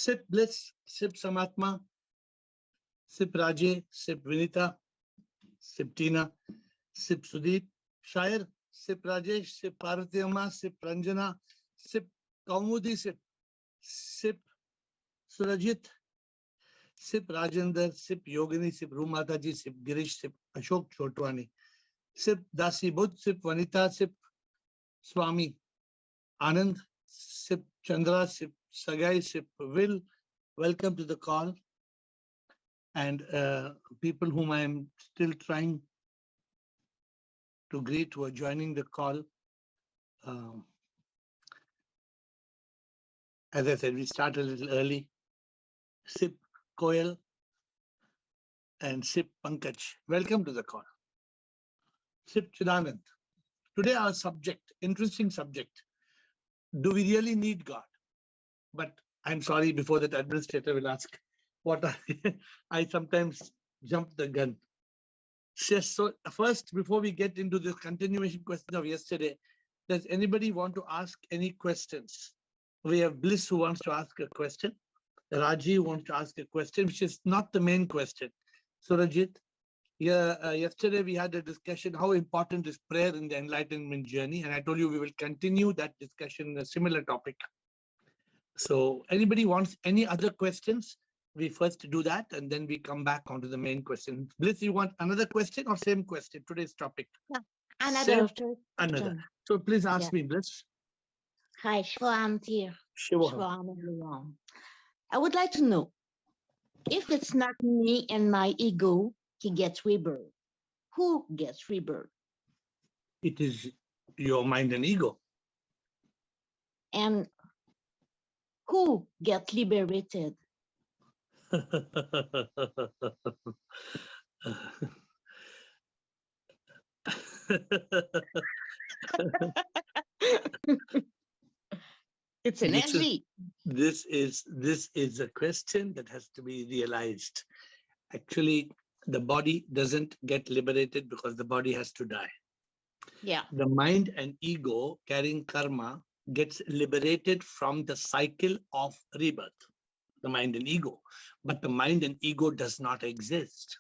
Sip Bliss, Sip Samatma, Sip Raje, Sip Vinita, Sip Tina, Sip Sudeep, Shair, Sip Rajesh, Sip Parvatiyama, Sip Ranjana, Sip Kaumudi, Sip Surajit, Sip Rajendra, Sip Yogini, Sip Rumataji, Sip Girish, Sip Ashok Chotwani, Sip Dasi Budh, Sip Vanita, Sip Swami Anand, Sip Chandra, Sip Sagai, Sip Will. Welcome to the call. And people whom I am still trying to greet who are joining the call. As I said, we start a little early. Sip Koyal and Sip Pankaj. Welcome to the call. Sip Chidanand. Today our subject, interesting subject. Do we really need God? But I'm sorry, before that administrator will ask, what are I sometimes jump the gun. So first, before we get into this continuation question of yesterday, does anybody want to ask any questions? We have Bliss who wants to ask a question. Raji wants to ask a question, which is not the main question. Surajit, yesterday we had a discussion how important is prayer in the enlightenment journey, and I told you we will continue that discussion in a similar topic. So anybody wants any other questions? We first do that, and then we come back onto the main question. Bliss, you want another question or same question? Today's topic. No, another. Another. So please ask me, Bliss. Hi, Shivam here. Shivam. I would like to know, if it's not me and my ego, he gets rebirth. Who gets rebirth? It is your mind and ego. And who gets liberated? It's energy. This is a question that has to be realized. Actually, the body doesn't get liberated because the body has to die. Yeah. The mind and ego carrying karma gets liberated from the cycle of rebirth. The mind and ego. But the mind and ego does not exist.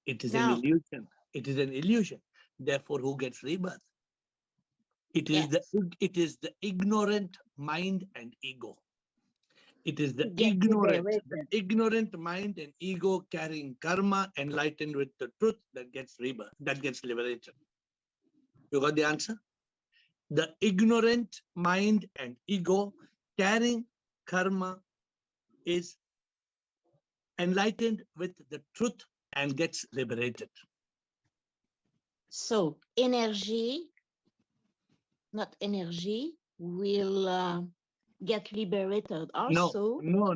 It is an illusion. It is an illusion. Therefore, who gets rebirth? It is the ignorant mind and ego. It is the ignorant mind and ego carrying karma, enlightened with the truth, that gets rebirth, that gets liberated. You got the answer? The ignorant mind and ego carrying karma is enlightened with the truth and gets liberated. So energy, not energy, will get liberated also. No.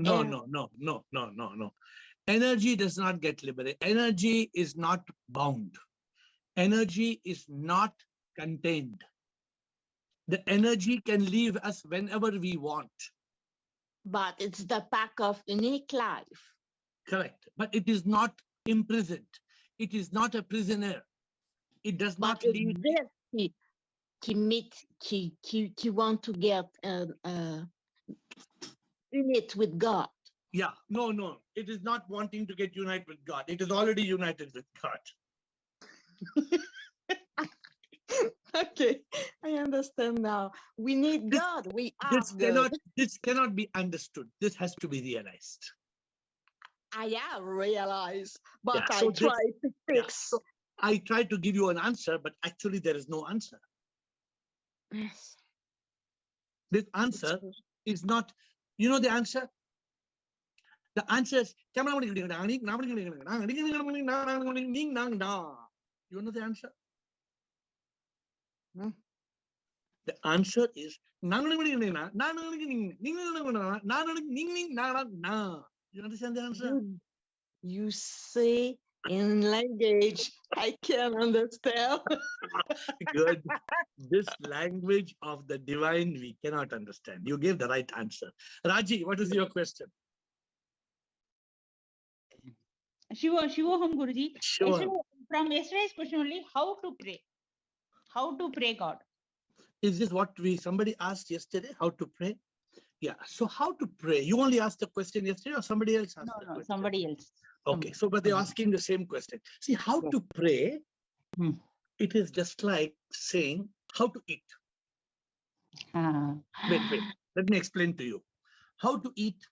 Energy does not get liberated. Energy is not bound. Energy is not contained. The energy can leave us whenever we want. But it's the pack of unique life. Correct. But it is not imprisoned. It is not a prisoner. It does not leave. He want to get unit with God. Yeah, no. It is not wanting to get united with God. It is already united with God. Okay, I understand now. We need God. We are God. This cannot be understood. This has to be realized. I have realized, but I try to fix. So I try to give you an answer, but actually there is no answer. Yes. This answer is not, you know the answer? The answer is, you know the answer? The answer is, you understand the answer? You say in language I can understand. Good. This language of the divine we cannot understand. You gave the right answer. Raji, what is your question? Shivoham Guruji. Sure. From yesterday's question only, how to pray? How to pray God? Is this what somebody asked yesterday? How to pray? Yeah. So how to pray? You only asked the question yesterday, or somebody else asked the No, question? somebody else. Okay. So, but they're asking the same question. See, how Yes. to pray? Hmm. It is just like saying how to eat. Ah. Wait. Let me explain to you. How to eat?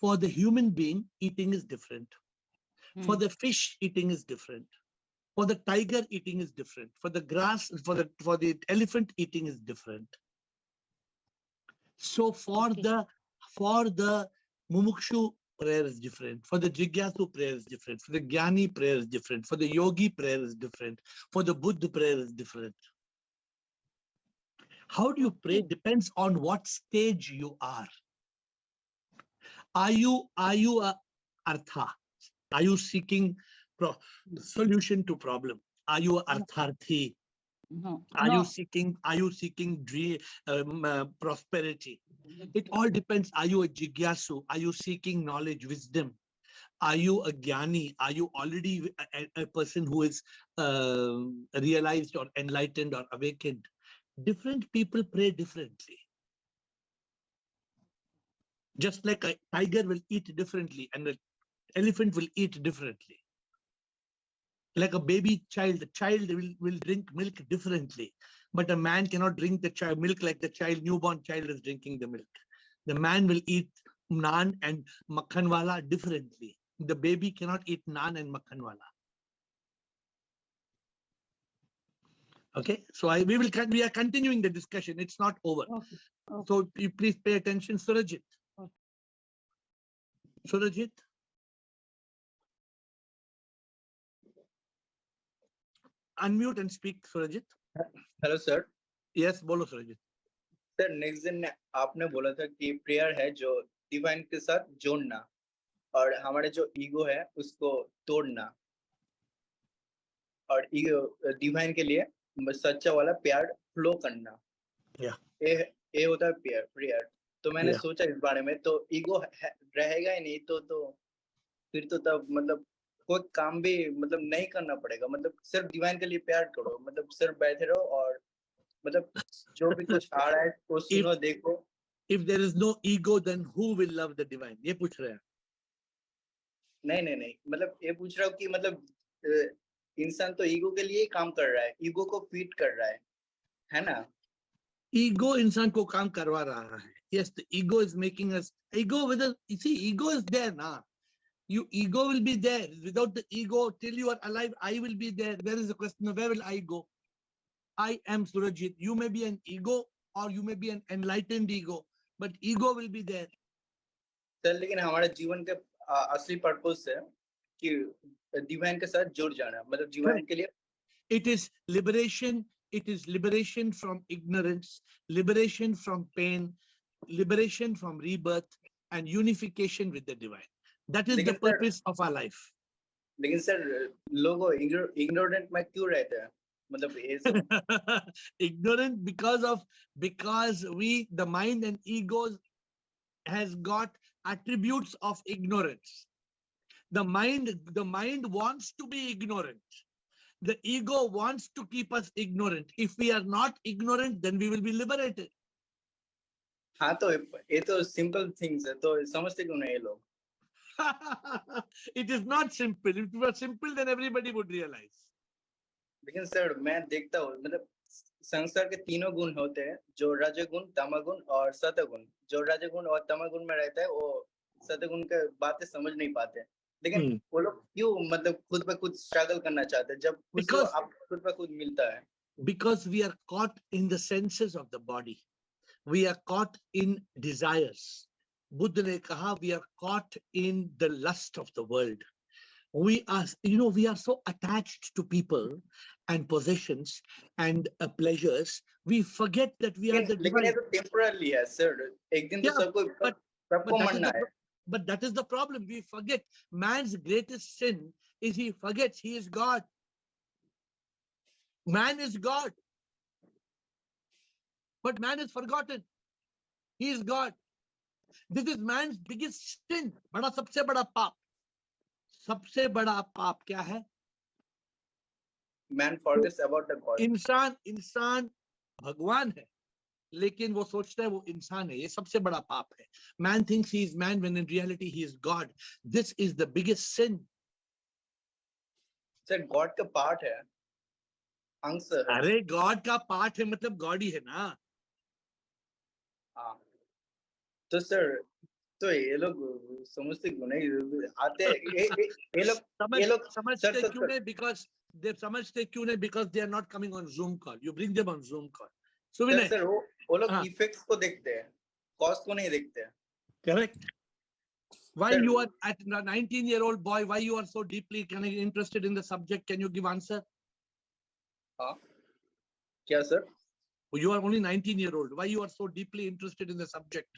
For the human being, eating is different. For Hmm. the fish, eating is different. For the tiger, eating is different. For the grass, for the elephant, eating is different. So for Okay. the mumukshu, prayer is different. For the jigyasu, prayer is different. For the jnani, prayer is different. For the yogi, prayer is different. For the Buddha, prayer is different. How do you pray depends on what stage you are. Are you a artha? Are you seeking solution to problem? Are you a artharthi? No. Are you seeking dream, prosperity? It all depends. Are you a jigyasu? Are you seeking knowledge, wisdom? Are you a jnani? Are you already a person who is realized or enlightened or awakened? Different people pray differently. Just like a tiger will eat differently and an elephant will eat differently. Like a baby child, the child will drink milk differently. But a man cannot drink the child milk like the newborn child is drinking the milk. The man will eat naan and makhanwala differently. The baby cannot eat naan and makhanwala. Okay, so we are continuing the discussion. It's not over. Okay. So you please pay attention, Surajit. Okay. Surajit. Unmute and speak, Surajit. Hello sir. Yes, bolo Surajit. Sir next दिन आपने बोला था कि prayer है जो divine के साथ जोड़ना और हमारे जो ईगो है उसको तोड़ना और डिवाइन के लिए सच्चा वाला प्यार फ्लो करना. Yeah. ये होता है प्रेयर. तो मैंने Yeah. सोचा इस बारे में, तो ईगो रहेगा ही नहीं तो फिर तो तब मतलब कोई काम भी मतलब नहीं करना पड़ेगा. मतलब सिर्फ डिवाइन के लिए प्यार करो, मतलब सिर्फ बैठे रहो और मतलब जो भी कुछ आ रहा है वो सुनो देखो. If there is no ego, then who will love the divine? ये पूछ रहे हैं. नहीं मतलब ये पूछ रहा हूँ कि मतलब इंसान तो ईगो के लिए ही काम कर रहा है, ईगो को फीड कर रहा है ना. Ego इंसान को काम करवा रहा है. Yes, the ego is making us ego. Whether you see, ego is there now. You ego will be there. Without the ego, till you are alive, I will be there. There is a question of where will I go? I am Surajit. You may be an ego or you may be an enlightened ego, but ego will be there. Sir लेकिन हमारे जीवन के असली purpose है कि divine के साथ जुड़ जाना, मतलब डिवाइन के लिए. It is liberation. It is liberation from ignorance, liberation from pain, liberation from rebirth, and unification with the divine. That is the purpose of our life. लेकिन सर लोग इग्नोरेंट में क्यों रहते हैं, मतलब ये सब. Ignorant because the mind and egos has got attributes of ignorance. The mind wants to be ignorant. The ego wants to keep us ignorant. If we are not ignorant, then we will be liberated. हाँ तो ये तो simple things है, तो समझते क्यों नहीं ये लोग. It is not simple. If it were simple, then everybody would realize. लेकिन सर मैं देखता हूँ मतलब संसार के तीनों गुण होते हैं, जो रजोगुण, तमोगुण और सतोगुण. जो रजोगुण और तमोगुण में रहता है वो सतोगुण के बातें समझ नहीं पाते, लेकिन वो लोग क्यों मतलब खुद पे खुद स्ट्रगल करना चाहते हैं जब खुद आप खुद पे खुद मिलता है. Because we are caught in the senses of the body. We are caught in desires. Buddha ne kaha, we are caught in the lust of the world. We are so attached to people and possessions and pleasures, we forget that we are the divine. लेकिन ये तो temporarily है sir, एक दिन तो सबको मरना है. But that is the problem. We forget. Man's greatest sin is he forgets he is God. Man is God. But man is forgotten. He is God. This is man's biggest sin. बड़ा सबसे बड़ा पाप. सबसे बड़ा पाप क्या है? Man forgets about the God. इंसान भगवान है, लेकिन वो सोचता है वो इंसान है. ये सबसे बड़ा पाप है. Man thinks he is man when in reality he is God. This is the biggest sin. Sir God का पार्ट है, अंश है. अरे गॉड का पार्ट है मतलब गॉड ही है ना. हाँ तो सर, तो ये लोग समझते क्यों नहीं आते हैं? ये लोग समझते सर क्यों नहीं? Because they समझते क्यों नहीं? Because they are not coming on Zoom call. You bring them on Zoom call. So Vinay, sir वो लोग हाँ. इफेक्ट्स को देखते हैं, कॉस्ट को नहीं देखते हैं. Correct. Why Sir, you are at a 19-year-old boy? Why you are so deeply interested in the subject? Can you give answer? हाँ क्या sir? You are only 19-year-old. Why you are so deeply interested in the subject?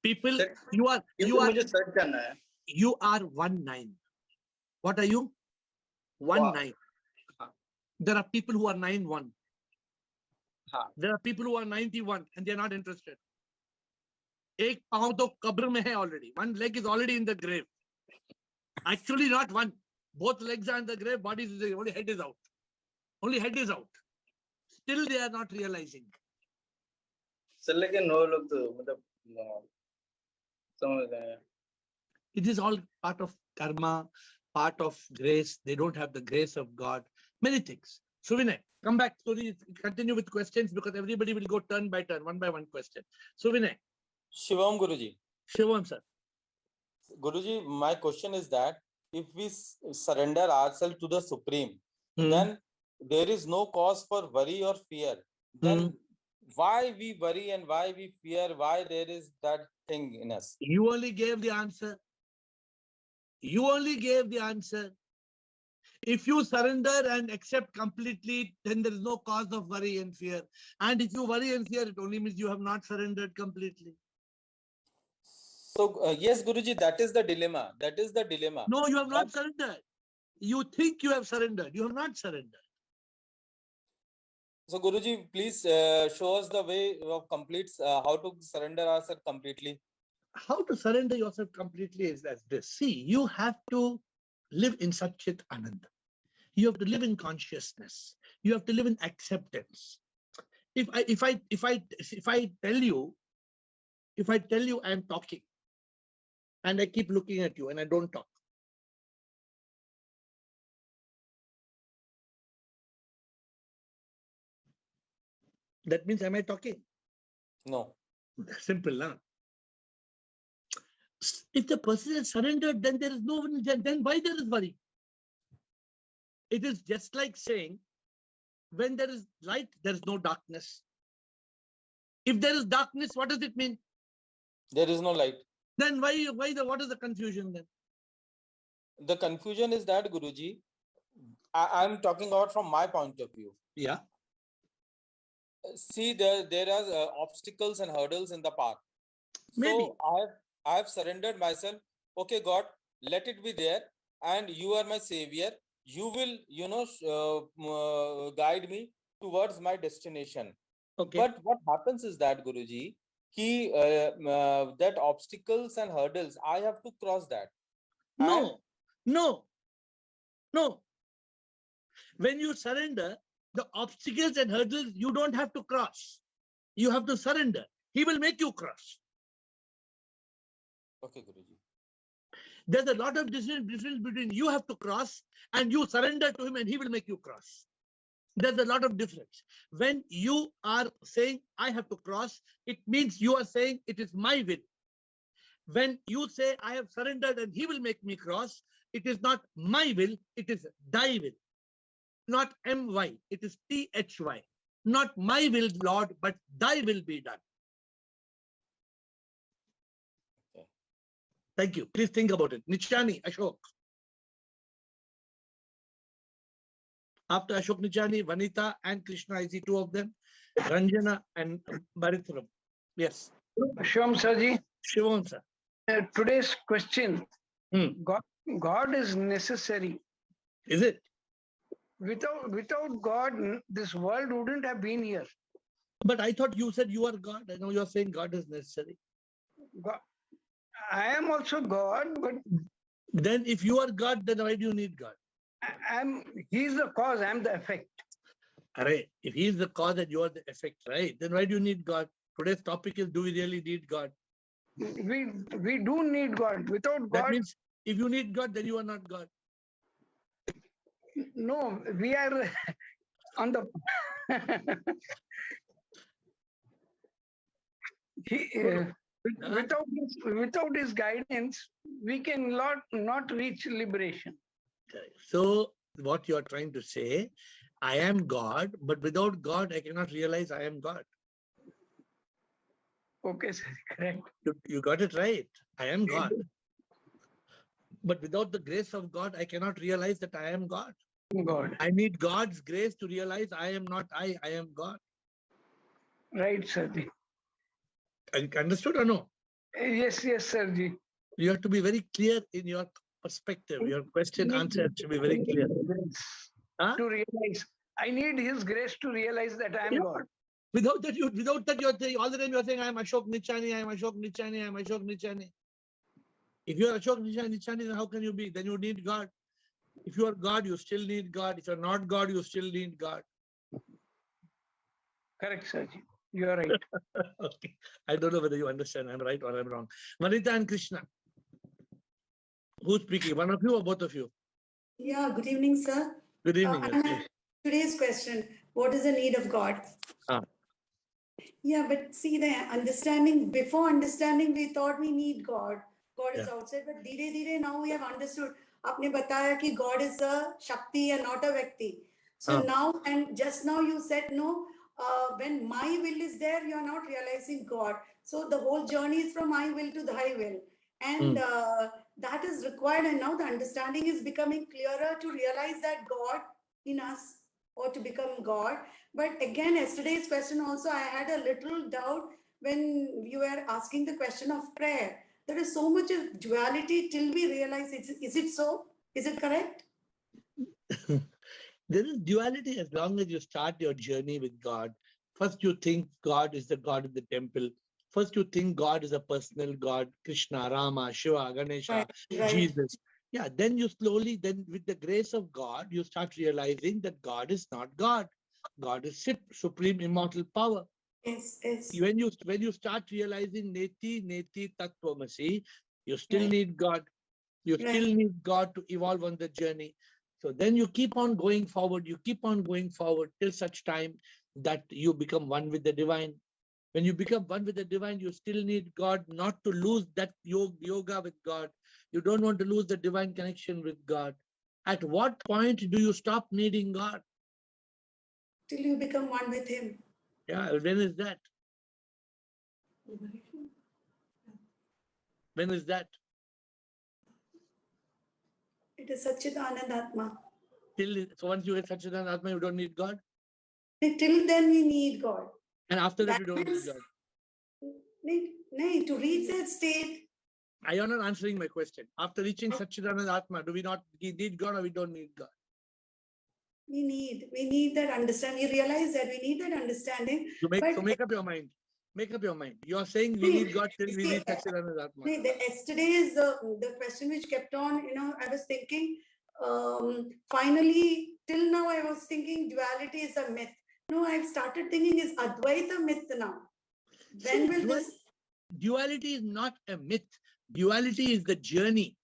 People, Sir, you are मुझे search करना है. you are 19. What are you? 19. हाँ. There are people who are 91. हाँ. There are people who are 91 and they are not interested. एक पाँव तो कब्र में है already. One leg is already in the grave. Actually, not one. Both legs are in the grave. Body is there. Only head is out. Only head is out. Still, they are not realizing. Sir लेकिन वो लोग तो मतलब समझ रहे हैं. It is all part of karma, part of grace. They don't have the grace of God. Many things. So Vinay, come back. So continue with questions because everybody will go turn by turn, one by one question. So Vinay. Shivam Guruji. Shivam sir. Guruji, my question is that if we surrender ourselves to the Supreme, then there is no cause for worry or fear. Then why we worry and why we fear? Why there is that thing in us? You only gave the answer. You only gave the answer. If you surrender and accept completely, then there is no cause of worry and fear. And if you worry and fear, it only means you have not surrendered completely. So yes, Guruji, that is the dilemma. That is the dilemma. No, you have not surrendered. You think you have surrendered. You have not surrendered. So Guruji, please show us the way of complete, how to surrender ourselves completely. How to surrender yourself completely is as this. See, you have to live in Satchit Anand. You have to live in consciousness. You have to live in acceptance. If I tell you I am talking and I keep looking at you and I don't talk, that means am I talking? No. Simple, na? If the person has surrendered, then there is no, then why there is worry? It is just like saying, when there is light, there is no darkness. If there is darkness, what does it mean? There is no light. Then what is the confusion then? The confusion is that, Guruji, I'm talking about from my point of view. Yeah. See, there are obstacles and hurdles in the path. Maybe. So I have surrendered myself. Okay, God, let it be there, and you are my savior. You will, guide me towards my destination. Okay. But what happens is that, Guruji, that obstacles and hurdles, I have to cross that. No. When you surrender, the obstacles and hurdles you don't have to cross. You have to surrender. He will make you cross. Okay, Guruji. There's a lot of difference between you have to cross and you surrender to him and he will make you cross. There's a lot of difference. When you are saying, I have to cross, it means you are saying it is my will. When you say, I have surrendered and he will make me cross, it is not my will, it is thy will. Not my, it is thy. Not my will, Lord, but thy will be done. Okay. Thank you. Please think about it. Nichani, Ashok. After Ashok Nichani, Vanita and Krishna, I see two of them. Ranjana and Barithuram. Yes. Shivam Sarji, Shivam sir. Today's question, Hmm. God is necessary. Is it? Without God, this world wouldn't have been here. But I thought you said you are God. I know you are saying God is necessary. God, I am also God, but Then if you are God, then why do you need God? He's the cause, I'm the effect. Array, if he is the cause and you are the effect, right? Then why do you need God? Today's topic is, do we really need God? We do need God. Without That God, means if you need God, then you are not God. no, we are on the. Without his guidance, we can not reach liberation. Okay. So what you are trying to say, I am God, but without God, I cannot realize I am God. Okay, sir, correct. You got it right. I am God. But without the grace of God, I cannot realize that I am God. God. I need God's grace to realize I am not I am God. Right, Sirji. Understood or no? Yes, Sirji. You have to be very clear in your perspective. Your question answer should be very clear. Huh? To realize, I need His grace to realize that I am God. Without that, you're saying, all the time you're saying, I am Ashok Nichani, I am Ashok Nichani, I am Ashok Nichani. If you are Ashok Nichani, then how can you be? Then you need God. If you are God, you still need God. If you're not God, you still need God. Correct, Sirji. You are right. Okay. I don't know whether you understand. I'm right or I'm wrong. Vanita and Krishna. Who's speaking? One of you or both of you? Yeah, good evening, sir. Good evening. Today's question, what is the need of God? Yeah, but see the understanding, before understanding, we thought we need God. God is outside, but dire now we have understood. Aapne bataya ki God is a Shakti and not a Vyakti. So now, and just now you said, no, when my will is there, you are not realizing God. So the whole journey is from my will to thy will. And that is required. And now the understanding is becoming clearer to realize that God in us, or to become God. But again, yesterday's question also, I had a little doubt when you were asking the question of prayer. There is so much of duality till we realize it. Is it so? Is it correct? There is duality as long as you start your journey with God. First, you think God is the God of the temple. First, you think God is a personal God, Krishna, Rama, Shiva, Ganesha, Jesus. Yeah, then you slowly, then with the grace of God, you start realizing that God is not God. God is supreme immortal power. Yes. When you start realizing Neti Tattvamasi, you still need God. You still need God to evolve on the journey. So then you keep on going forward. You keep on going forward till such time that you become one with the divine. When you become one with the divine, you still need God, not to lose that yoga with God. You don't want to lose the divine connection with God. At what point do you stop needing God? Till you become one with Him. Yeah, when is that? When is that? It is Satchidanand Atma. So once you get Satchidanand Atma, you don't need God? Till then we need God. And after that you don't need God? To reach that state. I am not answering my question. After reaching Satchidanand Atma, do we not need God or we don't need God? We need that understanding. We realize that we need that understanding. So make up your mind. Make up your mind. You are saying we need God till we reach Satchidanand Atma. Yesterday's the question which kept on, I was thinking, finally, till now I was thinking duality is a myth. No, I've started thinking is Advaita myth now. When will this? Duality is not a myth. Duality is the journey.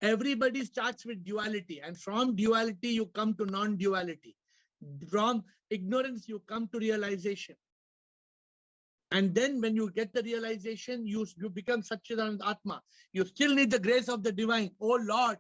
Everybody starts with duality, and from duality you come to non-duality. From ignorance you come to realization. And then when you get the realization, you become Satchidanand Atma. You still need the grace of the divine. Oh Lord,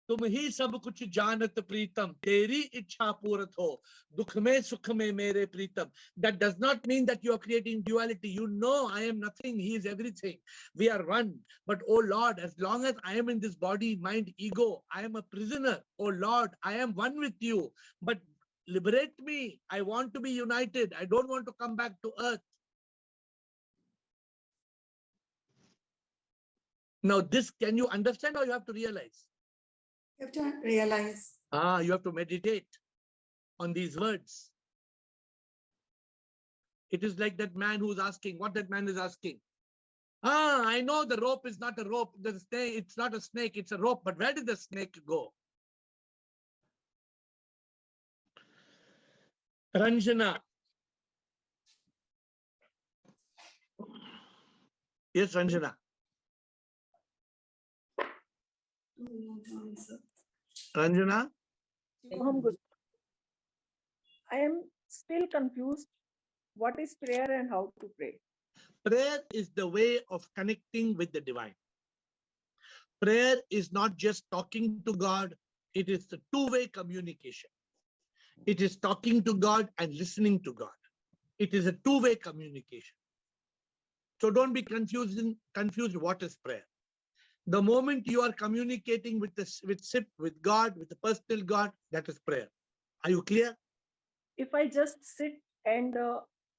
तुम ही सब कुछ जानत प्रीतम, तेरी इच्छा पूरत हो, दुख में सुख में मेरे प्रीतम. That does not mean that you are creating duality. You know I am nothing, He is everything. We are one. But oh Lord, as long as I am in this body, mind, ego, I am a prisoner. Oh Lord, I am one with you. But liberate me. I want to be united. I don't want to come back to earth. Now this, can you understand or you have to realize? You have to realize. You have to meditate on these words. It is like that man who's asking, what that man is asking. I know the rope is not a rope. The snake, it's not a snake, it's a rope. But where did the snake go? Ranjana. Yes, Ranjana. Ranjana. I am still confused. What is prayer and how to pray? Prayer is the way of connecting with the divine. Prayer is not just talking to God. It is a two-way communication. It is talking to God and listening to God. It is a two-way communication. So don't be confused what is prayer. The moment you are communicating with SIP, with God, with the personal God, that is prayer. Are you clear? If I just sit and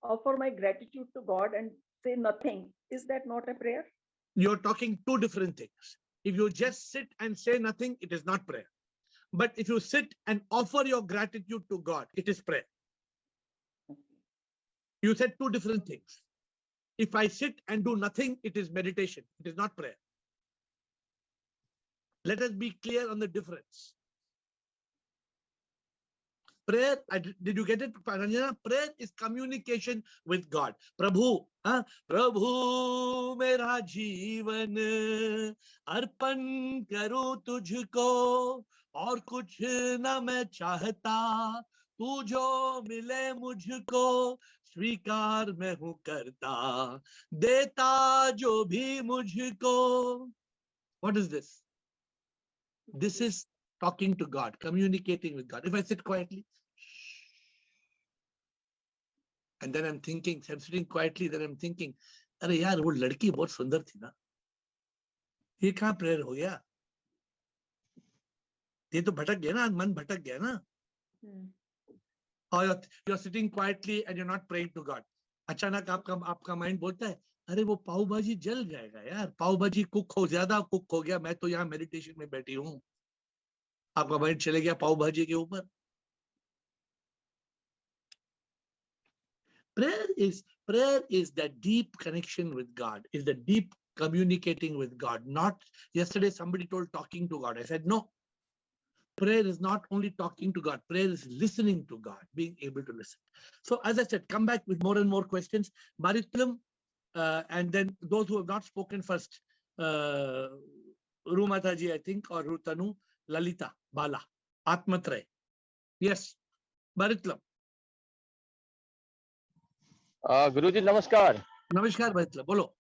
offer my gratitude to God and say nothing, is that not a prayer? You're talking two different things. If you just sit and say nothing, it is not prayer. But if you sit and offer your gratitude to God, it is prayer. You said two different things. If I sit and do nothing, it is meditation. It is not prayer. Let us be clear on the difference. Prayer, did you get it, Ranjana? Prayer is communication with God. Prabhu, Prabhu, mera jeevan arpan karu tujhko aur kuch na main chahta, tu jo mile mujhko स्वीकार मैं हूं करता, देता जो भी मुझको. What is this? This is talking to God, communicating with God. If I sit quietly, and then I'm thinking, I'm sitting quietly, then I'm thinking, अरे यार वो लड़की बहुत सुंदर थी ना, ये कहाँ प्रेयर हो गया? ये तो भटक गया ना, मन भटक गया ना. Or you're sitting quietly and you're not praying to God. अचानक आपका माइंड बोलता है, अरे वो पाव भाजी जल जाएगा यार, पाव भाजी ज्यादा कुक हो गया, मैं तो यहाँ मेडिटेशन में बैठी हूँ. आपका माइंड चले गया पाव भाजी के ऊपर. Prayer is that deep connection with God, is the deep communicating with God. Not yesterday somebody told talking to God. I said no. Prayer is not only talking to God. Prayer is listening to God, being able to listen. So as I said, come back with more and more questions. Maritlam, and then those who have not spoken first. Rumataji, I think, or Rutanu, Lalita, Bala, Atmatray. Yes, Maritlam. Guruji, namaskar. Namaskar, Maritlam. Bolo.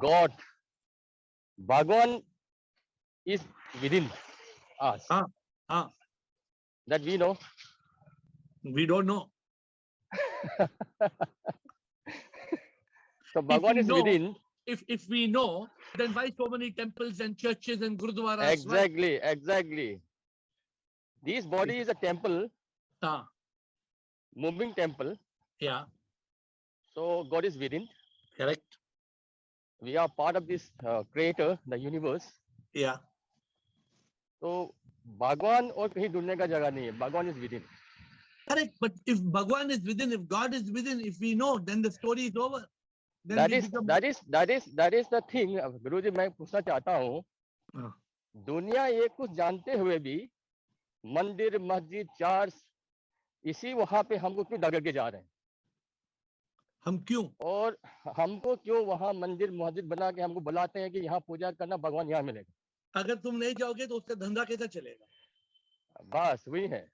God, Bhagwan is within us. That we know. We don't know. So Bhagwan is within. If we know, then why so many temples and churches and gurudwaras? Exactly, exactly. This body is a temple. Moving temple. Yeah. So God is within. Correct. We are part of this creator, the universe. Yeah. So Bhagwan और कहीं ढूंढने का जगह नहीं है. Bhagwan is within. Correct. But if Bhagwan is within, if God is within, if we know, then the story is over. Then that is the thing. गुरुजी मैं पूछना चाहता हूँ. दुनिया ये कुछ जानते हुए भी मंदिर, मस्जिद, चर्च, इसी वहां पे हमको क्यों डगर के जा रहे हैं? हम क्यों? और हमको क्यों वहां मंदिर, मस्जिद बना के हमको बुलाते हैं कि यहाँ पूजा करना, भगवान यहाँ मिलेगा. अगर तुम नहीं जाओगे तो उसका धंधा कैसा चलेगा? बस वही है.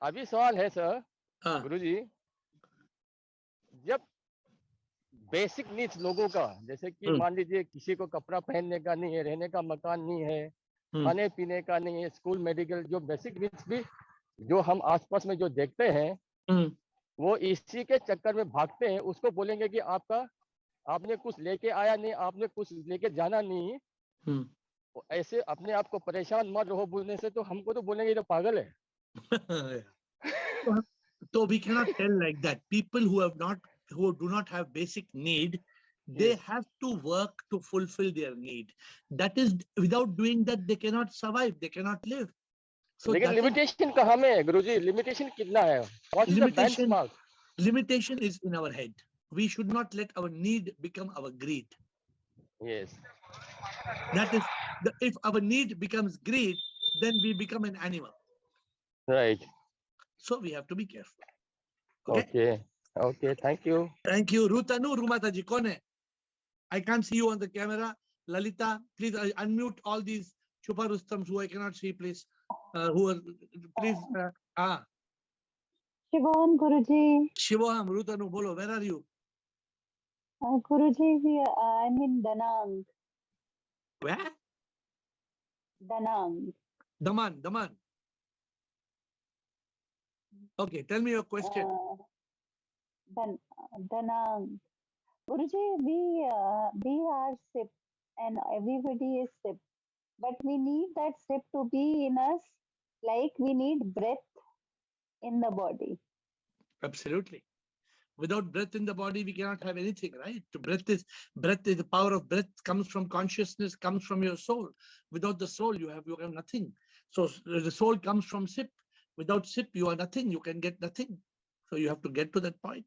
अभी सवाल है सर, गुरुजी, जब बेसिक नीड्स लोगों का, जैसे कि मान लीजिए किसी को कपड़ा पहनने का नहीं है, रहने का मकान नहीं है, खाने पीने का नहीं है, स्कूल, मेडिकल, जो बेसिक नीड्स भी जो हम आसपास में जो देखते हैं, वो इसी के चक्कर में भागते हैं. उसको बोलेंगे कि आपने कुछ लेके आया नहीं, आपने कुछ लेके जाना नहीं, ऐसे अपने आप को परेशान मत रहो बोलने से, तो हमको तो बोलेंगे ये तो पागल है. So we cannot tell like that. People who do not have basic need, they have to work to fulfill their need. That is, without doing that, they cannot survive. They cannot live. So लेकिन limitation कहाँ में है गुरुजी? Limitation कितना है? What is the benchmark? Limitation is in our head. We should not let our need become our greed. Yes. That is, if our need becomes greed, then we become an animal. Right. So we have to be careful. Okay. Okay. Thank you. Thank you. Rutanu Rumataji, kone? I can't see you on the camera. Lalita, please unmute all these Chupa Rustams who I cannot see, please. Who are, please. Shivam Guruji. Shivam, Rutanu, bolo, where are you? Guruji, I'm in Danang. Where? Danang. Daman. Okay, tell me your question. Danang. Guruji, we are SIP and everybody is SIP. But we need that SIP to be in us like we need breath in the body. Absolutely. Without breath in the body, we cannot have anything, right? Breath is the power of breath comes from consciousness, comes from your soul. Without the soul, you have nothing. So the soul comes from SIP. Without SIP, you are nothing. You can get nothing. So you have to get to that point.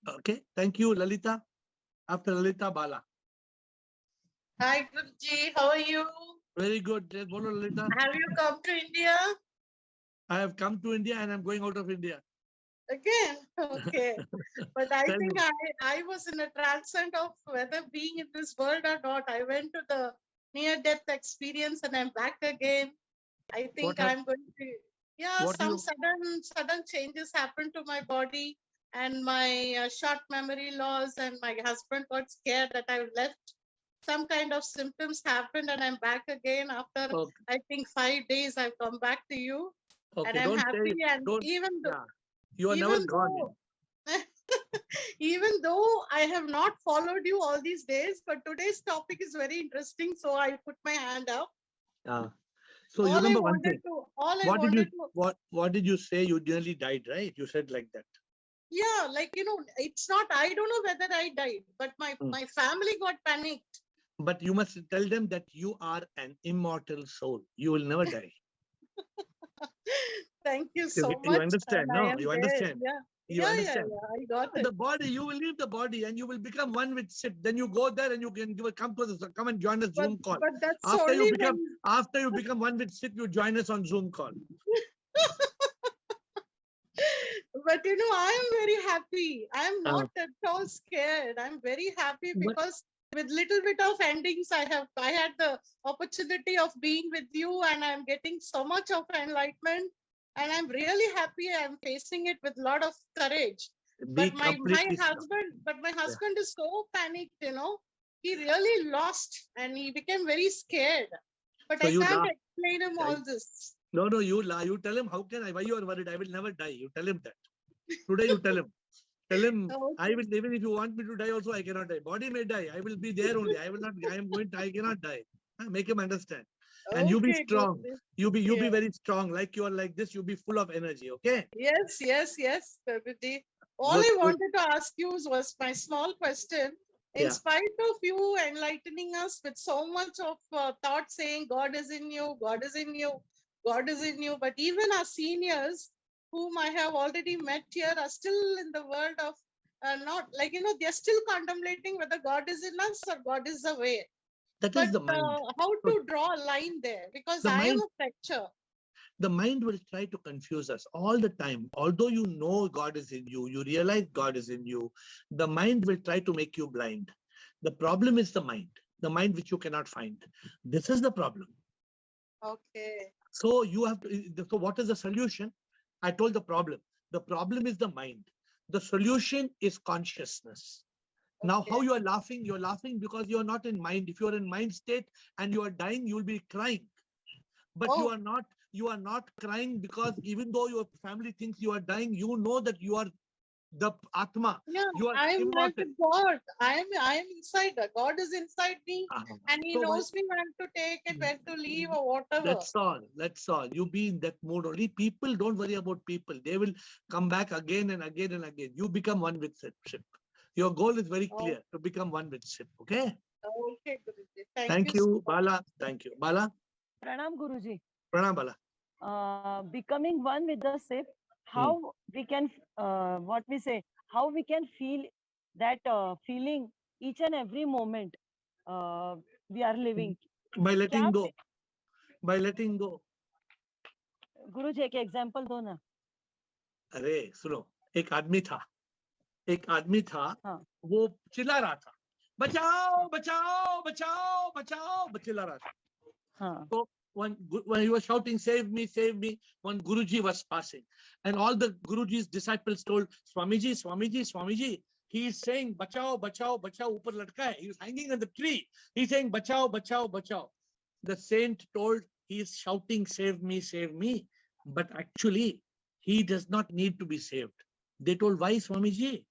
Okay. Thank you, Lalita. After Lalita, Bala. Hi, Guruji. How are you? Very good. Bolo, Lalita. Have you come to India? I have come to India and I'm going out of India. Again? Okay. But I think I was in a transcend of whether being in this world or not. I went to the near-death experience and I'm back again. I think I'm going to, some sudden changes happened to my body and my short memory loss, and my husband got scared that I left. Some kind of symptoms happened and I'm back again after, I think 5 days I've come back to you. Okay, and I'm happy, and even though you are never gone. Even though I have not followed you all these days, but today's topic is very interesting, so I put my hand up. So you remember one thing. What did you say? You nearly died, right? You said like that. Yeah, like, it's not, I don't know whether I died, but my family got panicked. But you must tell them that you are an immortal soul. You will never die. Thank you so much. You understand? No, you understand. Yeah. You understand? Yeah, I got it. The body, you will leave the body and you will become one with SIP. Then you go there and you can come and join us Zoom call. But that's after you become one with SIP, you join us on Zoom call. But I am very happy. I am not at all scared. I'm very happy because with little bit of endings, I had the opportunity of being with you, and I'm getting so much of enlightenment, and I'm really happy. I'm facing it with a lot of courage. But my husband is so panicked, he really lost and he became very scared. But so I can't explain him all this. No, you lie. You tell him, how can I? Why you are worried? I will never die. You tell him that. Today you tell him. Tell him, I will, even if you want me to die also, I cannot die. Body may die. I will be there only. I will not, I cannot die. Make him understand. And you be strong. You be very strong. Like you are like this, you be full of energy. Okay? Yes, Prabhuji. All I wanted to ask you was my small question. In spite of you enlightening us with so much of thought saying God is in you, God is in you, God is in you. But even our seniors, whom I have already met here, are still in the world of not like, they're still contemplating whether God is in us or God is away. That is the mind. How to draw a line there? Because I am a fracture. The mind will try to confuse us all the time. Although you know God is in you, you realize God is in you, the mind will try to make you blind. The problem is the mind which you cannot find. This is the problem. Okay. So you have to, so what is the solution? I told the problem. The problem is the mind. The solution is consciousness. Okay. Now, how you are laughing? You're laughing because you're not in mind. If you're in mind state and you are dying, you'll be crying. But you are not crying because even though your family thinks you are dying, you know that you are the Atma. Yeah, you are I'm immortal. Like God. I am inside. God is inside me, and He knows me when to take it, when to leave, or whatever. That's all. You be in that mode only. People, don't worry about people. They will come back again and again and again. You become one with SIP. Your goal is very clear, to become one with SIP. Okay? Okay, Guruji. Thank you, Bala. Thank you. Bala? Pranam, Guruji. Pranam, Bala. Becoming one with the SIP, how we can, how we can feel that feeling each and every moment we are living. By letting go. By letting go. गुरुजी एक example दो ना. अरे सुनो, एक आदमी था, हाँ. वो चिल्ला रहा था, बचाओ बचाओ बचाओ बचाओ, चिल्ला रहा था. हाँ. So when he was shouting, save me, one Guruji was passing, and all the Guruji's disciples told, Swamiji, Swamiji, Swamiji, he is saying, bachao, bachao, bachao, upar latka hai. He was hanging on the tree. He's saying, bachao, bachao, bachao. The saint told, he is shouting, save me. But actually, he does not need to be saved. They told, why, Swamiji?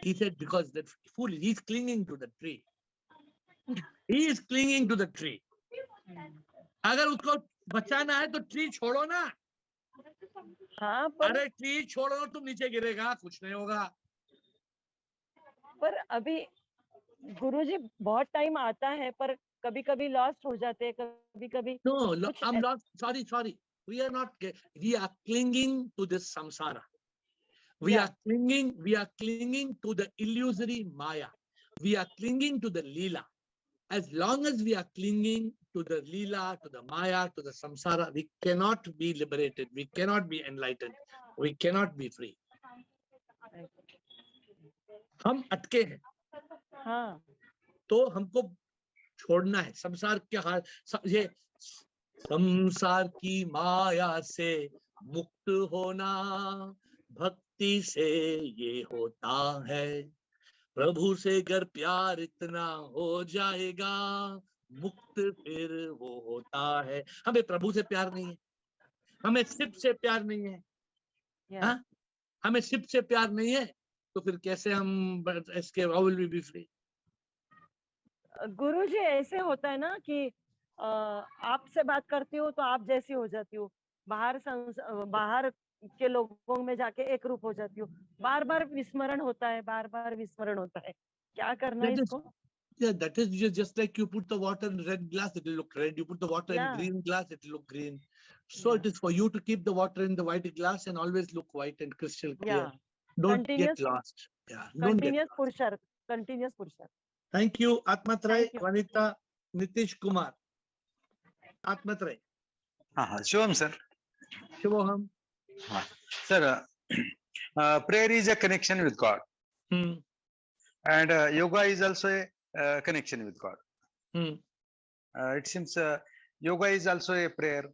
He said, because that fool, he's clinging to the tree. He is clinging to the tree. अगर उसको बचाना है तो tree छोड़ो ना. हाँ, पर अरे ट्री छोड़ो, तुम नीचे गिरेगा, कुछ नहीं होगा. पर अभी गुरुजी बहुत टाइम आता है, पर कभी-कभी लॉस्ट हो जाते हैं, कभी-कभी. No, I'm lost. Sorry. We are not. We are clinging to this samsara. We are clinging to the illusory maya. We are clinging to the lila. As long as we are clinging to the lila, to the maya, to the samsara, we cannot be liberated. We cannot be enlightened. We cannot be free. हम अटके हैं. हाँ. तो हमको छोड़ना है. संसार के हाल, ये संसार की माया से मुक्त होना भक्ति से ये होता है. प्रभु से अगर प्यार इतना हो जाएगा, मुक्त फिर वो होता है. हमें प्रभु से प्यार नहीं है, हमें सिर्फ से प्यार नहीं है. हाँ, हमें सिर्फ से प्यार नहीं है, तो फिर कैसे हम इसके how will we be free? गुरुजी ऐसे होता है ना कि आपसे बात करती हूँ तो आप जैसी हो जाती हूँ, बाहर के लोगों में जाके एक रूप हो जाती हूँ. बार-बार विस्मरण होता है, क्या करना है इसको? Yeah, that is just like you put the water in red glass, it will look red. You put the water in green glass, it will look green. So it is for you to keep the water in the white glass and always look white and crystal clear. Don't get lost. Yeah, don't get lost. Continuous Purusharth. Thank you, Atmatray, Vanita, Nitish Kumar. Atmatray. Shivam, sir. Shivoham. Sir, prayer is a connection with God. And yoga is also a connection with God. It seems yoga is also a prayer.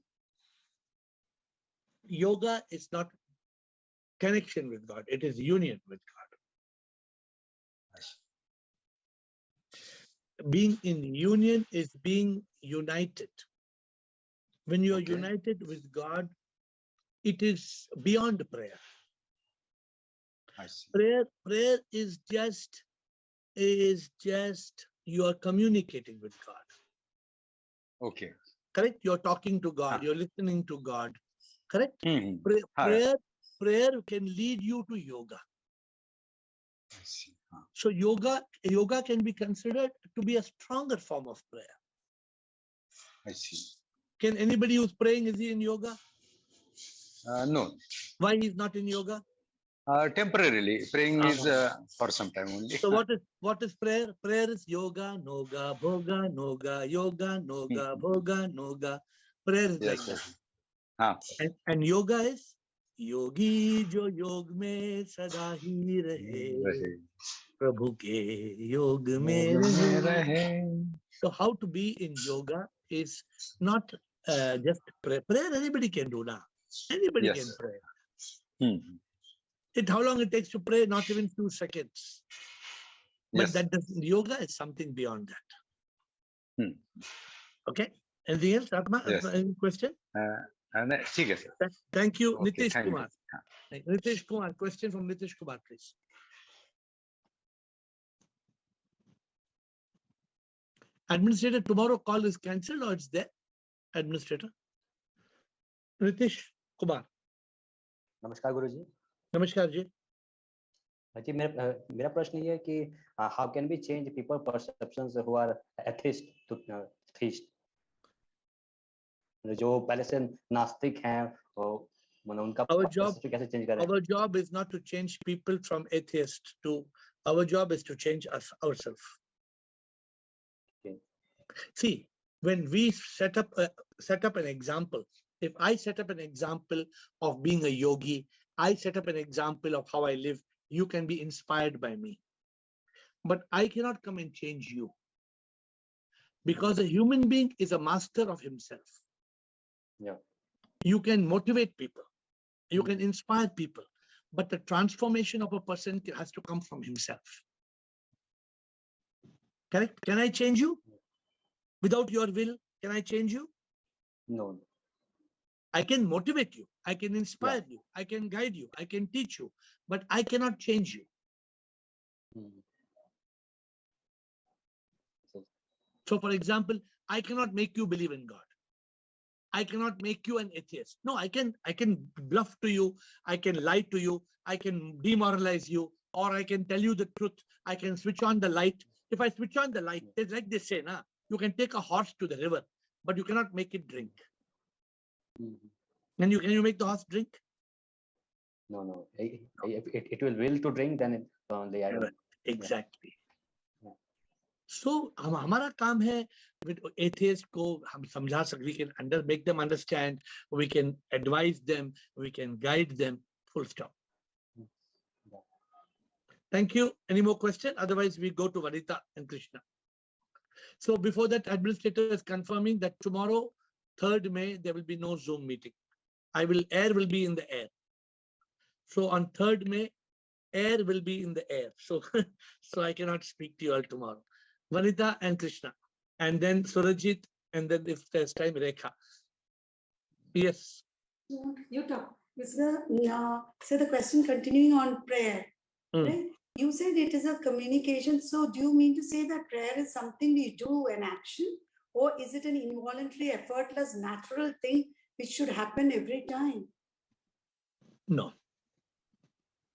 Yoga is not connection with God, it is union with God. Being in union is being united. When you are united with God, it is beyond prayer. Prayer is just you are communicating with God. Okay. Correct? You're talking to God, you're listening to God. Correct? Prayer can lead you to yoga. I see. So yoga can be considered to be a stronger form of prayer. I see. Can anybody who's praying, is he in yoga? No. Why he's not in yoga? Temporarily. Praying is for some time only. So what is prayer? Prayer is yoga, noga, bhoga, noga, yoga, noga, bhoga, noga. Prayer is like that. And yoga is yogi jo yog mein sada hi rahe, prabhu ke yog mein rahe. So how to be in yoga is not just prayer. Prayer anybody can do now. Anybody can pray. How long it takes to pray? Not even 2 seconds. But that doesn't, yoga is something beyond that. Okay. Anything else, Atma? Any question? Thank you, okay, Nitish Kumar. Nitish Kumar, question from Nitish Kumar, please. Administrator, tomorrow call is cancelled or it's there? Administrator. Nitish Kumar. नमस्कार गुरुजी. नमस्कार जी. जी मेरा प्रश्न ये है कि how can we change people perceptions who are atheist to theist? जो पहले से नास्तिक हैं उनका perception कैसे change करें? Our job is not to change people from atheist to, our job is to change us ourselves. See, when we set up an example, if I set up an example of being a yogi, I set up an example of how I live, you can be inspired by me. But I cannot come and change you. Because a human being is a master of himself. Yeah. You can motivate people. You can inspire people. But the transformation of a person has to come from himself. Correct? Can I change you? Without your will, can I change you? No. I can motivate you. I can inspire you. I can guide you. I can teach you. But I cannot change you. So, for example, I cannot make you believe in God. I cannot make you an atheist. No, I can bluff to you. I can lie to you. I can demoralize you, or I can tell you the truth. I can switch on the light. If I switch on the light, it's like they say, nah, you can take a horse to the river, but you cannot make it drink. And can you make the horse drink? No. If it will to drink, then only I will. Exactly. So हमारा काम है with atheists को हम समझा सकते, we can make them understand, we can advise them, we can guide them, full stop. Thank you. Any more questions? Otherwise we go to Vanita and Krishna. So before that, administrator is confirming that tomorrow, 3rd May, there will be no Zoom meeting. AiR will be in the air. So on 3rd May, AiR will be in the air. So, so I cannot speak to you all tomorrow. Vanita and Krishna, and then Surajit, and then if there's time, Rekha. Yes. You talk. So the question continuing on prayer, right? You said it is a communication. So do you mean to say that prayer is something we do, an action, or is it an involuntary, effortless, natural thing which should happen every time? No.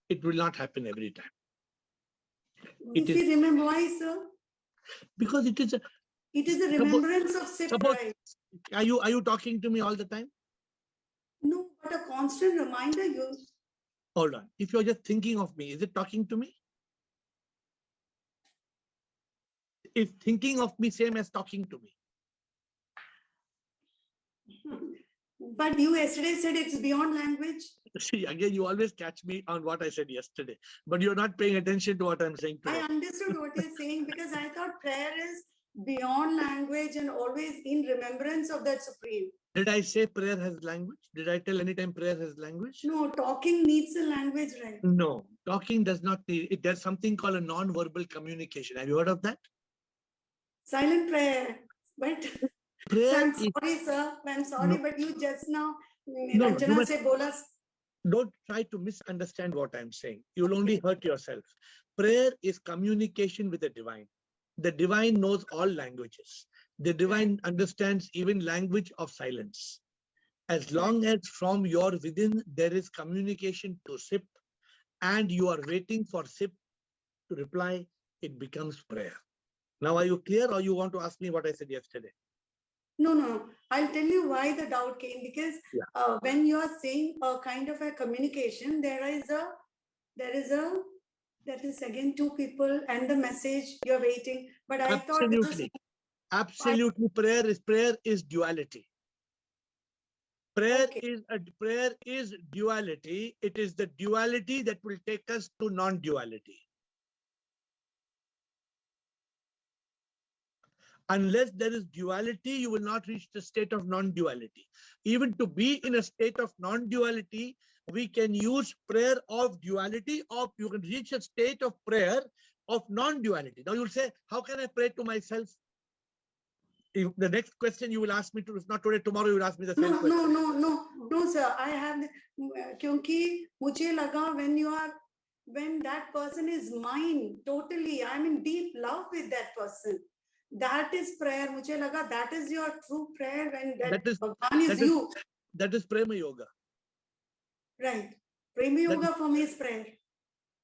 It will not happen every time. If you remember why, sir? Because it is a remembrance of SIP, right? Are you talking to me all the time? No, but a constant reminder. Hold on. If you're just thinking of me, is it talking to me? Is thinking of me same as talking to me? But you yesterday said it's beyond language. See, again, you always catch me on what I said yesterday, but you're not paying attention to what I'm saying today. I understood what you're saying because I thought prayer is beyond language and always in remembrance of that Supreme. Did I say prayer has language? Did I tell anytime prayer has language? No, talking needs a language, right? No, talking does not need it. There's something called a non-verbal communication. Have you heard of that? Silent prayer. But prayer so I'm sorry, sir. I'm sorry, but you just now, Ranjana se bola. Don't try to misunderstand what I'm saying. You'll only hurt yourself. Prayer is communication with the divine. The divine knows all languages. The divine understands even language of silence. As long as from your within there is communication to SIP and you are waiting for SIP to reply, it becomes prayer. Now, are you clear, or you want to ask me what I said yesterday? No. I'll tell you why the doubt came, because when you are saying a kind of a communication, there is again two people and the message you're waiting. But I thought absolutely prayer is duality. Prayer is duality. It is the duality that will take us to non-duality. Unless there is duality, you will not reach the state of non-duality. Even to be in a state of non-duality, we can use prayer of duality, or you can reach a state of prayer of non-duality. Now you'll say, how can I pray to myself? If the next question you will ask me to, if not today, tomorrow you will ask me the same question. No, sir. I have, kyunki mujhe laga when that person is mine, totally, I'm in deep love with that person. That is prayer. Mujhe laga that is your true prayer when Bhagwan is you. That is Prema Yoga. Right. Prema Yoga for me is prayer.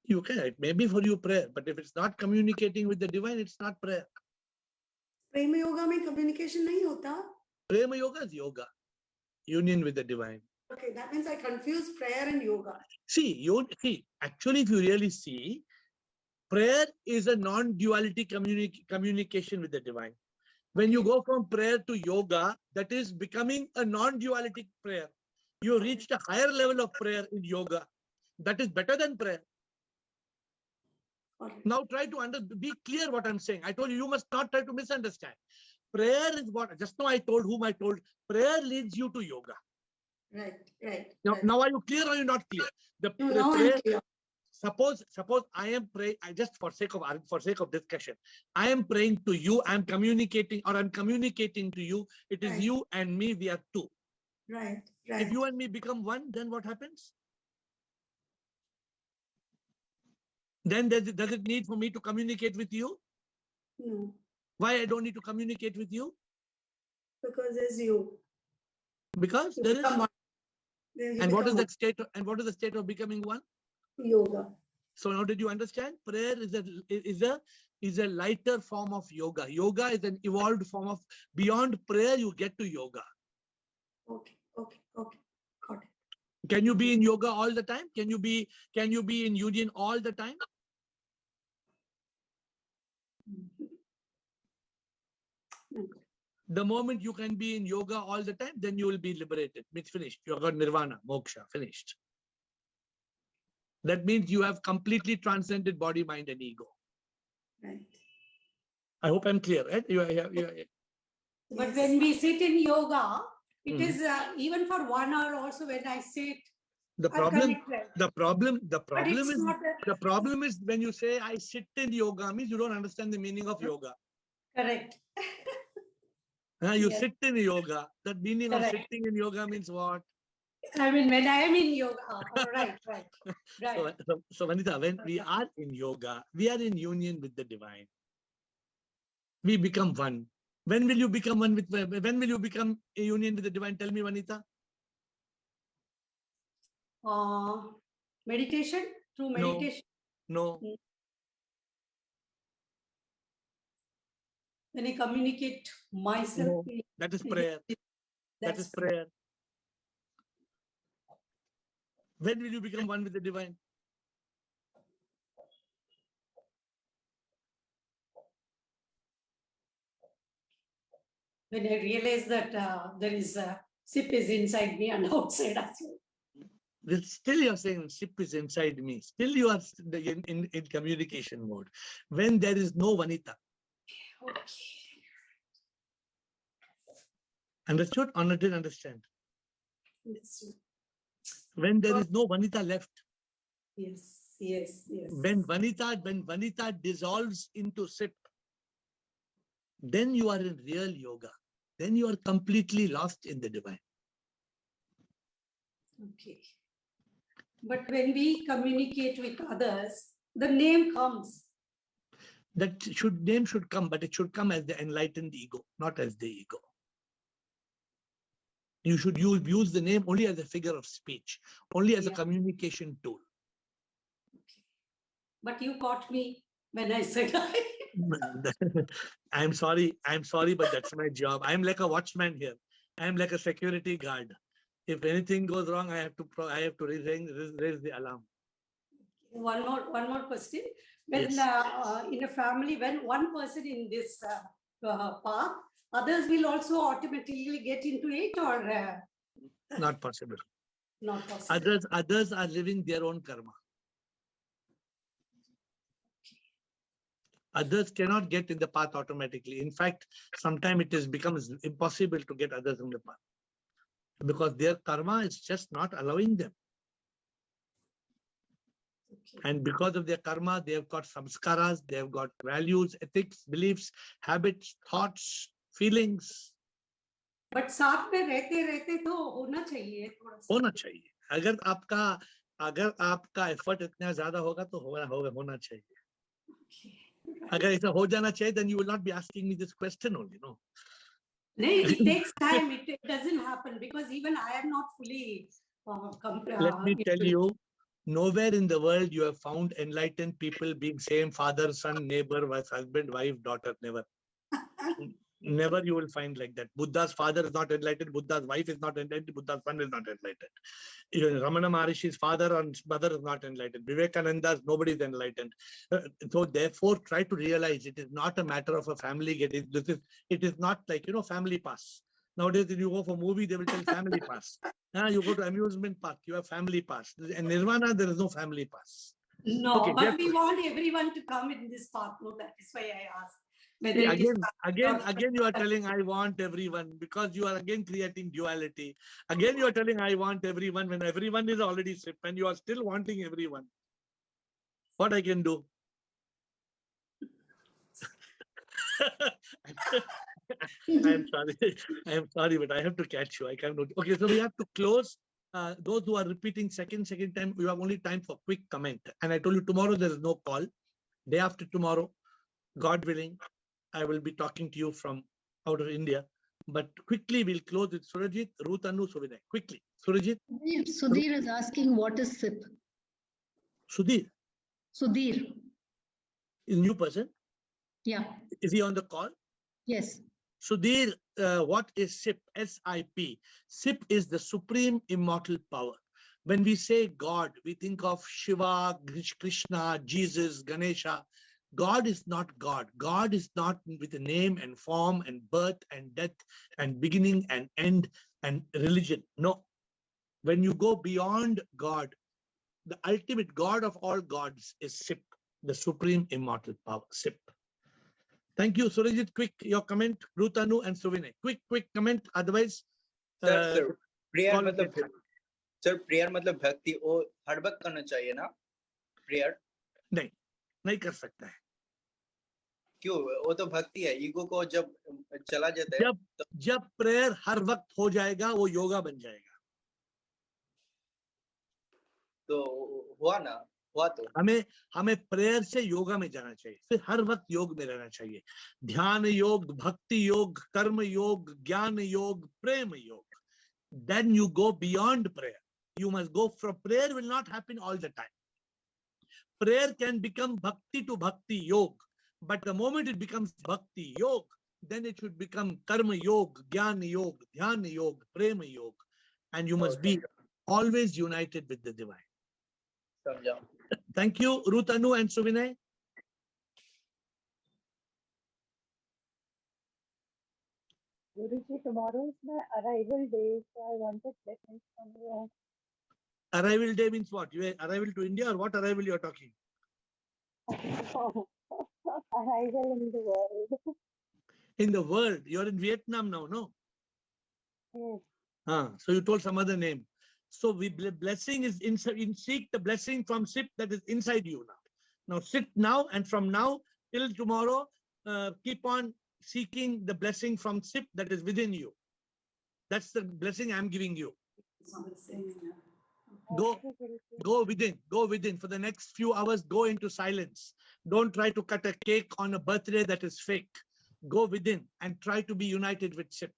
You can. It may be for you prayer, but if it's not communicating with the divine, it's not prayer. Prema Yoga mein communication nahi hota. Prema Yoga is yoga. Union with the divine. Okay, that means I confuse prayer and yoga. See, actually, if you really see, prayer is a non-duality communication with the divine. When you go from prayer to yoga, that is becoming a non-dualistic prayer. You reached a higher level of prayer in yoga. That is better than prayer. Now try to be clear what I'm saying. I told you, you must not try to misunderstand. Prayer is what, just now I told whom I told, prayer leads you to yoga. Right. Now are you clear or are you not clear? The Now prayer, I'm clear. Suppose I am praying, just for sake of discussion, I am praying to you, I'm communicating to you. It is you and me, we are two. Right. If you and me become one, then what happens? Then does it need for me to communicate with you? No. Why I don't need to communicate with you? Because there's you. Because You there is. become one. Then you And what is become the state? And what is the state of becoming one? yoga. So now did you understand? Prayer is a lighter form of yoga. Yoga is an evolved form of, beyond prayer you get to yoga. Okay. Got it. Can you be in yoga all the time? Can you be in union all the time? The moment you can be in yoga all the time, then you will be liberated. It's finished. You have got nirvana, moksha, finished. That means you have completely transcended body, mind, and ego. Right. I hope I'm clear, right? But when we sit in yoga, it is even for 1 hour also when I sit. The problem is when you say I sit in yoga, means you don't understand the meaning of yoga. Correct. You sit in yoga. That meaning of sitting in yoga means what? I mean, when I am in yoga, right. So Vanita, when we are in yoga, we are in union with the divine. We become one. When will you become one with? When will you become a union with the divine? Tell me, Vanita. Meditation, through meditation. No. When I communicate myself. No. That is prayer. That is prayer. When will you become one with the divine? When I realize that there is a SIP is inside me and outside as well. Still you're saying SIP is inside me. Still you are in communication mode. When there is no Vanita. Okay. Understood or not? Didn't understand? Yes. When there is no Vanita left. Yes. When Vanita dissolves into SIP, then you are in real yoga. Then you are completely lost in the divine. Okay. But when we communicate with others, the name comes. That name should come, but it should come as the enlightened ego, not as the ego. You should use the name only as a figure of speech, only as a communication tool. Okay. But you caught me when I said I'm sorry, but that's my job. I'm like a watchman here. I'm like a security guard. If anything goes wrong, I have to raise the alarm. One more question. When in a family, when one person in this path, others will also automatically get into it, or not possible. Not possible. Others are living their own karma. Others cannot get in the path automatically. In fact, sometimes it becomes impossible to get others in the path because their karma is just not allowing them. Okay. And because of their karma, they have got samskaras, they have got values, ethics, beliefs, habits, thoughts, feelings. But साथ में रहते तो होना चाहिए थोड़ा सा. होना चाहिए. अगर आपका एफर्ट इतना ज्यादा होगा तो होना चाहिए. Okay. अगर ऐसा हो जाना चाहिए, then you will not be asking me this question only, no? No, it takes time. It doesn't happen because even I am not fully. Let me tell you, nowhere in the world you have found enlightened people being same father, son, neighbor, husband, wife, daughter. Never. Never you will find like that. Buddha's father is not enlightened. Buddha's wife is not enlightened. Buddha's son is not enlightened. Even Ramana Maharishi's father and mother is not enlightened. Vivekananda's nobody is enlightened. So therefore, try to realize it is not a matter of a family getting this. It is not like family pass. Nowadays, if you go for movie, they will tell family pass. You go to amusement park, you have family pass. In Nirvana, there is no family pass. No, Okay, but we want everyone to come in this path. No, that is why I asked. Whether it is Again, you are telling I want everyone, because you are again creating duality. Again, you are telling I want everyone when everyone is already SIP and you are still wanting everyone. What I can do? I am sorry, but I have to catch you. I cannot. Okay, so we have to close. Those who are repeating second time, we have only time for quick comment. And I told you tomorrow there is no call. Day after tomorrow, God willing, I will be talking to you from out of India. But quickly, we'll close with Surajit, Ruth Anu, Suvinay. Quickly. Surajit. Sudhir is asking what is SIP? Sudhir. Sudhir. Is a new person? Yeah. Is he on the call? Yes. Sudhir, what is SIP? S-I-P. SIP is the supreme immortal power. When we say God, we think of Shiva, Krishna, Jesus, Ganesha. God is not God. God is not with a name and form and birth and death and beginning and end and religion. No. When you go beyond God, the ultimate God of all gods is SIP, the supreme immortal power, SIP. Thank you, Surajit. Quick, your comment, Ruth Anu and Suvinay. Quick comment. Otherwise, sir, prayer मतलब भक्ति वो हर वक्त करना चाहिए ना? Prayer नहीं कर सकता है. क्यों? वो तो भक्ति है. ईगो को जब चला जाता है, जब प्रेयर हर वक्त हो जाएगा, वो योगा बन जाएगा. तो हुआ ना? हुआ तो हमें प्रेयर से योगा में जाना चाहिए. फिर हर वक्त योग में रहना चाहिए. ध्यान योग, भक्ति योग, कर्म योग, ज्ञान योग, प्रेम योग. Then you go beyond prayer. You must go from prayer will not happen all the time. Prayer can become bhakti to bhakti yoga, but the moment it becomes bhakti yoga, then it should become karma yoga, jnana yoga, dhyana yoga, prema yoga, and you must be always united with the divine. Thank you, Ruth Anu and Suvinay. Guruji, tomorrow is my arrival day, so I wanted blessings from you. Arrival day means what? You arrival to India, or what arrival you are talking? Arrival in the world. In the world, you are in Vietnam now, no? Yes. So you told some other name. So blessing is seek the blessing from SIP that is inside you now. Now sit now, and from now till tomorrow, keep on seeking the blessing from SIP that is within you. That's the blessing I'm giving you. Go within for the next few hours. Go into silence. Don't try to cut a cake on a birthday that is fake. Go within and try to be united with SIP.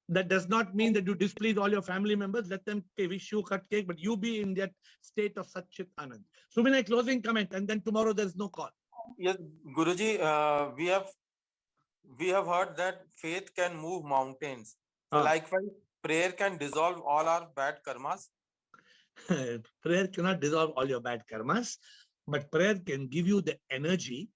That does not mean that you displease all your family members. Let them wish you cut cake, but you be in that state of Satchit Anand. Suvinay, closing comment, and then tomorrow there is no call. Yes, Guruji, we have heard that faith can move mountains. So likewise, prayer can dissolve all our bad karmas. Prayer cannot dissolve all your bad karmas, but prayer can give you the energy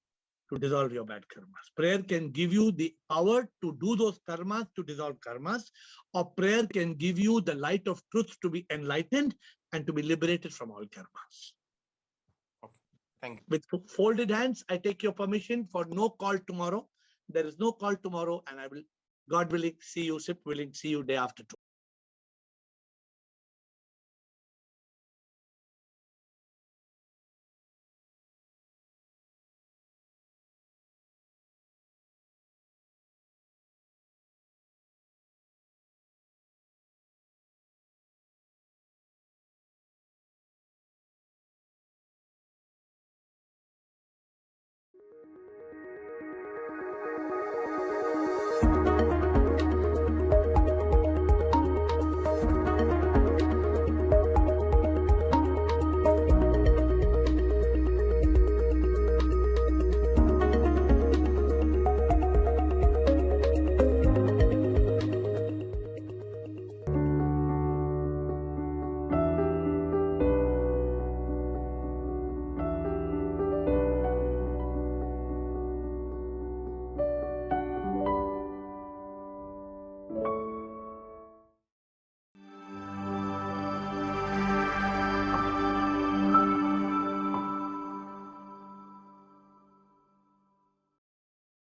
to dissolve your bad karmas. Prayer can give you the power to do those karmas, to dissolve karmas, or prayer can give you the light of truth to be enlightened and to be liberated from all karmas. Okay, thank you. With folded hands, I take your permission for no call tomorrow. There is no call tomorrow, and I will, God willing, see you, SIP willing, see you day after tomorrow. you.